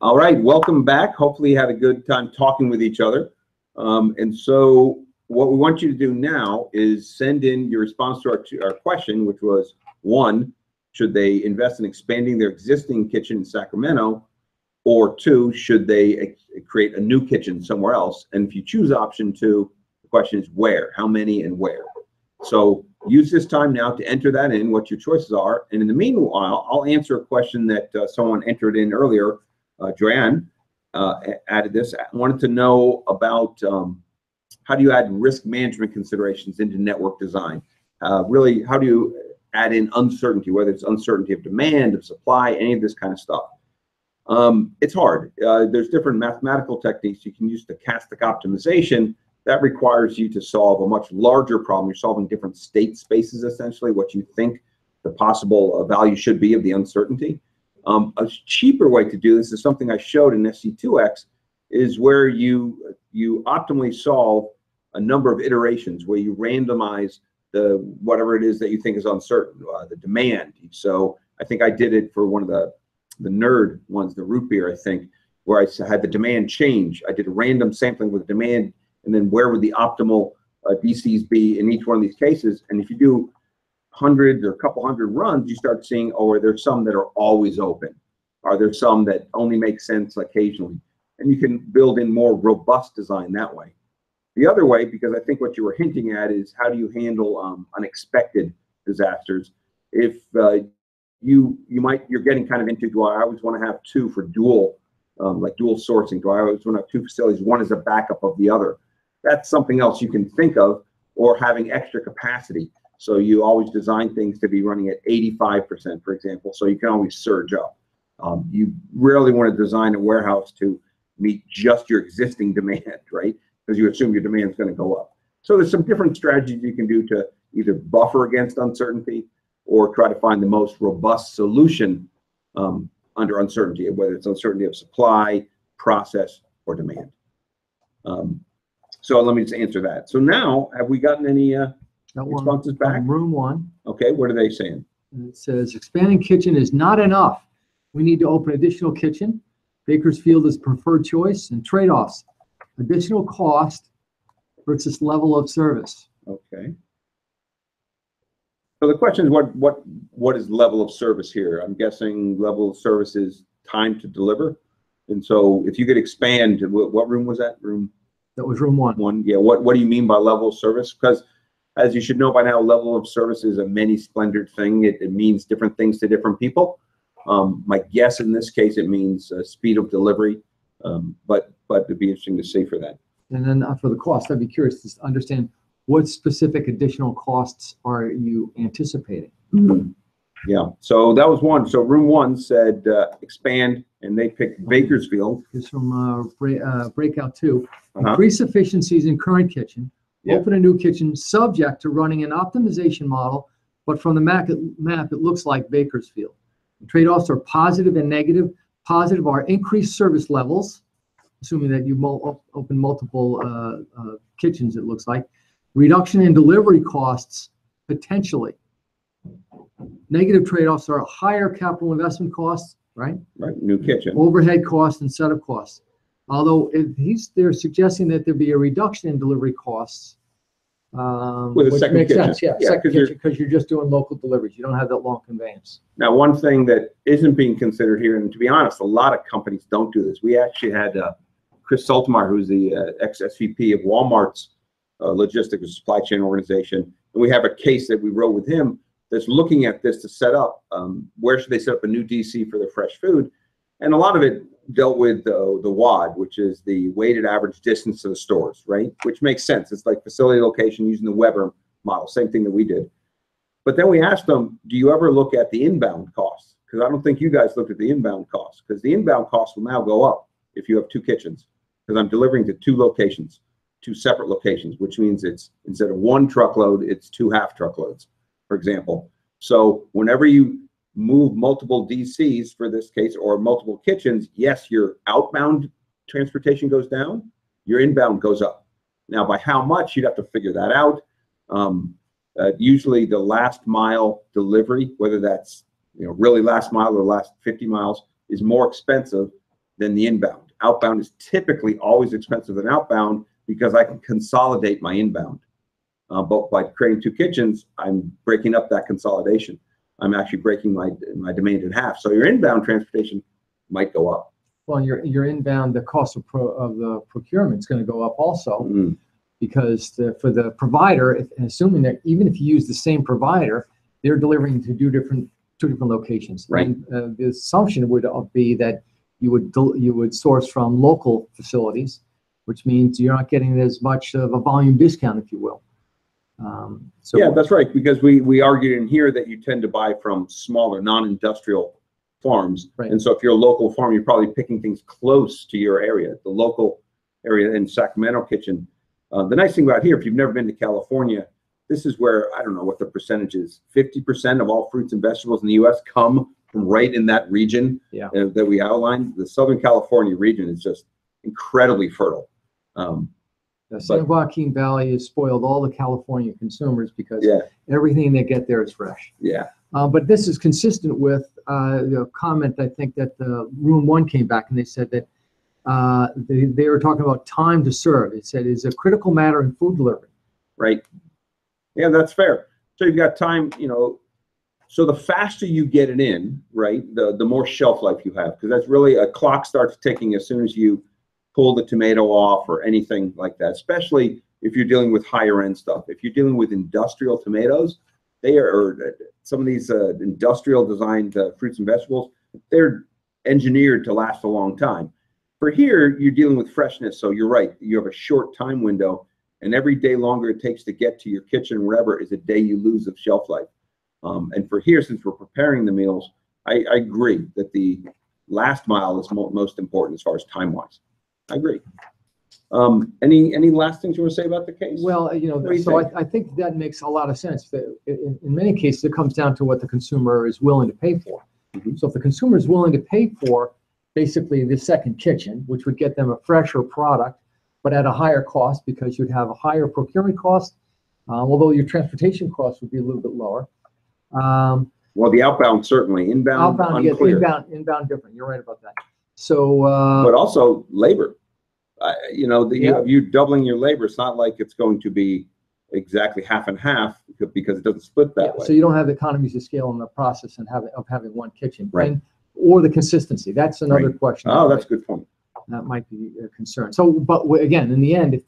All right, welcome back. Hopefully you had a good time talking with each other. And so what we want you to do now is send in your response to our question, which was, one, should they invest in expanding their existing kitchen in Sacramento? Or two, should they create a new kitchen somewhere else? And if you choose option two, the question is where, how many and where? So use this time now to enter that in, what your choices are. And in the meanwhile, I'll answer a question that someone entered in earlier. Joanne added this, wanted to know about how do you add risk management considerations into network design? Really, how do you add in uncertainty, whether it's uncertainty of demand, of supply, any of this kind of stuff? It's hard. There's different mathematical techniques you can use. Stochastic optimization, that requires you to solve a much larger problem. You're solving different state spaces, essentially, what you think the possible value should be of the uncertainty. A cheaper way to do this is something I showed in SC2x, is where you optimally solve a number of iterations, where you randomize the whatever it is that you think is uncertain, the demand. So I think I did it for one of the nerd ones, the root beer, I think, where I had the demand change. I did a random sampling with demand, and then where would the optimal DCs be in each one of these cases. And if you do hundreds or a couple hundred runs, you start seeing, oh, are there some that are always open? Are there some that only make sense occasionally? And you can build in more robust design that way. The other way, because I think what you were hinting at, is how do you handle unexpected disasters? If you're getting kind of into, do I always want to have two for dual, like dual sourcing? Do I always want to have two facilities? One is a backup of the other. That's something else you can think of, or having extra capacity. So you always design things to be running at 85%, for example, so you can always surge up. You rarely want to design a warehouse to meet just your existing demand, right? Because you assume your demand is going to go up. So there's some different strategies you can do to either buffer against uncertainty or try to find the most robust solution under uncertainty, whether it's uncertainty of supply, process, or demand. So let me just answer that. So now, have we gotten any responses back? Room one. Okay, what are they saying? It says, expanding kitchen is not enough. We need to open additional kitchen. Bakersfield is preferred choice, and trade-offs. Additional cost versus level of service. Okay. So the question is, what is level of service here? I'm guessing level of service is time to deliver. And so if you could expand, what room was that? That was room one. Yeah, what do you mean by level of service? Because as you should know by now, level of service is a many splendored thing. It means different things to different people. My guess in this case, it means speed of delivery, but it'd be interesting to see for that. And then for the cost, I'd be curious to understand what specific additional costs are you anticipating? Mm-hmm. Yeah, so that was one. So room one said expand, and they picked Bakersfield. It's from breakout two. Increase efficiencies in current kitchen. Yep. Open a new kitchen subject to running an optimization model, but from the map, it looks like Bakersfield. Trade-offs are positive and negative. Positive are increased service levels, assuming that you open multiple kitchens, it looks like. Reduction in delivery costs, potentially. Negative trade-offs are higher capital investment costs, right? Right, new kitchen. Overhead costs and setup costs. Although they're suggesting that there be a reduction in delivery costs. With a which second makes kitchen. sense, yeah, second kitchen, because you're just doing local deliveries. You don't have that long conveyance. Now, one thing that isn't being considered here, and to be honest, a lot of companies don't do this. We actually had Chris Saltmeyer, who's the ex-SVP of Walmart's logistics and supply chain organization, and we have a case that we wrote with him that's looking at this to set up, where should they set up a new DC for their fresh food, and a lot of it dealt with the WAD, which is the weighted average distance to the stores, right? Which makes sense. It's like facility location using the Weber model, same thing that we did. But then we asked them, do you ever look at the inbound costs? Because I don't think you guys looked at the inbound costs, because the inbound costs will now go up if you have two kitchens, because I'm delivering to two locations, two separate locations, which means it's instead of one truckload, it's two half truckloads, for example. So whenever you move multiple DCs for this case, or multiple kitchens, yes, your outbound transportation goes down, your inbound goes up. Now, by how much, you'd have to figure that out. Usually the last mile delivery, whether that's really last mile or last 50 miles, is more expensive than the inbound. Outbound is typically always expensive than outbound because I can consolidate my inbound. But by creating two kitchens, I'm breaking up that consolidation. I'm actually breaking my demand in half. So your inbound transportation might go up. Well, your inbound, the cost of the procurement is going to go up also, because for the provider, assuming that even if you use the same provider, they're delivering to two different locations. Right. And the assumption would be that you would source from local facilities, which means you're not getting as much of a volume discount, if you will. So yeah, that's right, because we argued in here that you tend to buy from smaller, non-industrial farms. Right. And so if you're a local farm, you're probably picking things close to your area, the local area in Sacramento kitchen. The nice thing about here, if you've never been to California, this is where, I don't know what the percentage is, 50% of all fruits and vegetables in the U.S. come from right in that region that we outlined. The Southern California region is just incredibly fertile. The San Joaquin Valley has spoiled all the California consumers because everything they get there is fresh. Yeah. But this is consistent with the comment, I think, that Room 1 came back and they said that they were talking about time to serve. It said it's a critical matter in food delivery. Right. Yeah, that's fair. So you've got time, so the faster you get it in, right, the more shelf life you have, because that's really a clock starts ticking as soon as you pull the tomato off or anything like that, especially if you're dealing with higher end stuff. If you're dealing with industrial tomatoes, or some of these industrial designed fruits and vegetables, they're engineered to last a long time. For here, you're dealing with freshness, so you're right. You have a short time window, and every day longer it takes to get to your kitchen, wherever, is a day you lose of shelf life. And for here, since we're preparing the meals, I agree that the last mile is most important as far as time-wise. I agree. Any last things you want to say about the case? Well, I think that makes a lot of sense. In many cases, it comes down to what the consumer is willing to pay for. So if the consumer is willing to pay for basically the second kitchen, which would get them a fresher product, but at a higher cost because you'd have a higher procurement cost, although your transportation costs would be a little bit lower. Well, the outbound certainly, inbound unclear. Inbound different. You're right about that. So, but also labor. You doubling your labor. It's not like it's going to be exactly half and half because it doesn't split that way. So you don't have economies of scale in the process and having one kitchen, right? Or the consistency. That's another question. Oh, that's a good point. That might be a concern. So, but again, in the end, if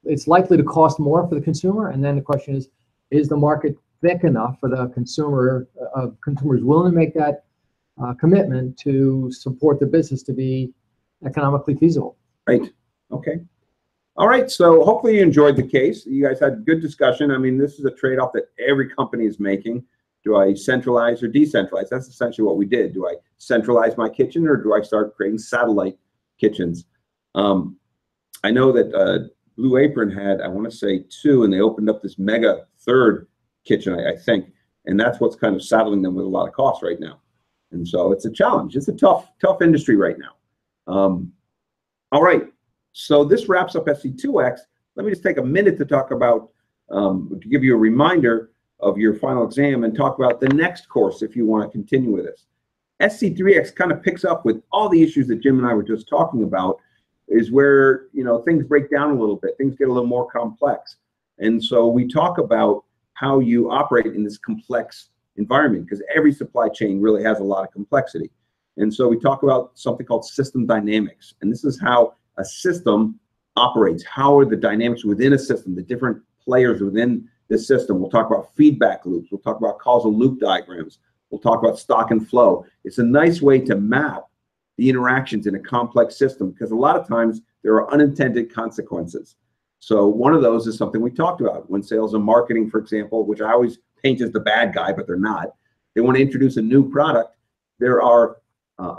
it's likely to cost more for the consumer, and then the question is the market thick enough for the consumer? Consumers willing to make that commitment to support the business to be economically feasible. Right. Okay. All right. So hopefully you enjoyed the case. You guys had good discussion. I mean, this is a trade-off that every company is making. Do I centralize or decentralize? That's essentially what we did. Do I centralize my kitchen or do I start creating satellite kitchens? I know that Blue Apron had, I want to say 2, and they opened up this mega third kitchen, I think. And that's what's kind of saddling them with a lot of costs right now. And so it's a challenge. It's a tough industry right now. All right. So this wraps up SC2x. Let me just take a minute to talk about, to give you a reminder of your final exam and talk about the next course if you want to continue with this. SC3x kind of picks up with all the issues that Jim and I were just talking about, is where, things break down a little bit. Things get a little more complex. And so we talk about how you operate in this complex environment, because every supply chain really has a lot of complexity. And so we talk about something called system dynamics. And this is how a system operates. How are the dynamics within a system, the different players within the system? We'll talk about feedback loops. We'll talk about causal loop diagrams. We'll talk about stock and flow. It's a nice way to map the interactions in a complex system, because a lot of times there are unintended consequences. So one of those is something we talked about when sales and marketing, for example, which I always paint as the bad guy, but they're not. They want to introduce a new product. There are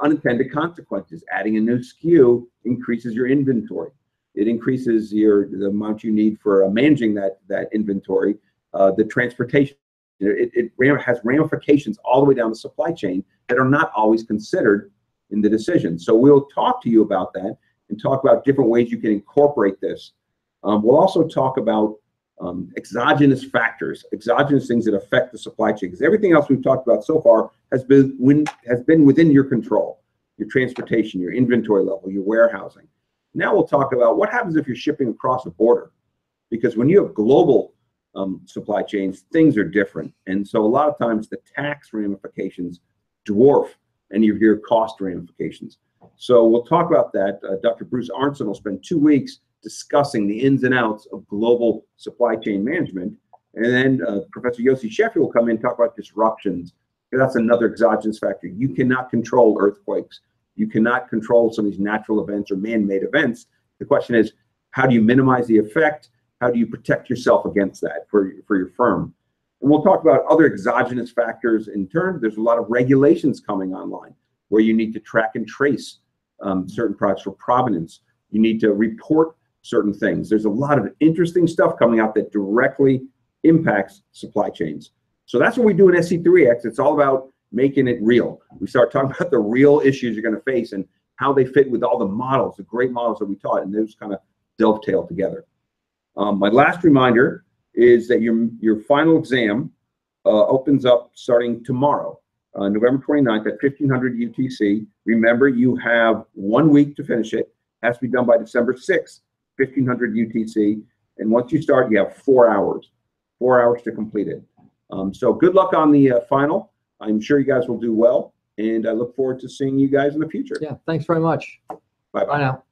unintended consequences. Adding a new SKU increases your inventory. It increases the amount you need for managing that inventory. The transportation, it has ramifications all the way down the supply chain that are not always considered in the decision. So we'll talk to you about that and talk about different ways you can incorporate this. We'll also talk about exogenous factors, exogenous things that affect the supply chain, because everything else we've talked about so far has been within your control. your transportation, your inventory level, your warehousing. Now we'll talk about what happens if you're shipping across a border, because when you have global supply chains, things are different. And so a lot of times the tax ramifications dwarf any of your cost ramifications. So we'll talk about that. Dr. Bruce Arnson will spend 2 weeks discussing the ins and outs of global supply chain management. And then Professor Yossi Sheffield will come in and talk about disruptions. That's another exogenous factor. You cannot control earthquakes. You cannot control some of these natural events or man-made events. The question is, how do you minimize the effect? How do you protect yourself against that for your firm? And we'll talk about other exogenous factors in turn. There's a lot of regulations coming online where you need to track and trace certain products for provenance. You need to report certain things. There's a lot of interesting stuff coming out that directly impacts supply chains. So that's what we do in SC2x. It's all about making it real. We start talking about the real issues you're going to face and how they fit with all the models, the great models that we taught, and those kind of dovetail together. My last reminder is that your final exam opens up starting tomorrow, November 29th at 1500 UTC. Remember, you have 1 week to finish it. It has to be done by December 6th, 1500 UTC. And once you start, you have 4 hours to complete it. So good luck on the final. I'm sure you guys will do well, and I look forward to seeing you guys in the future. Yeah, thanks very much. Bye-bye. Bye now.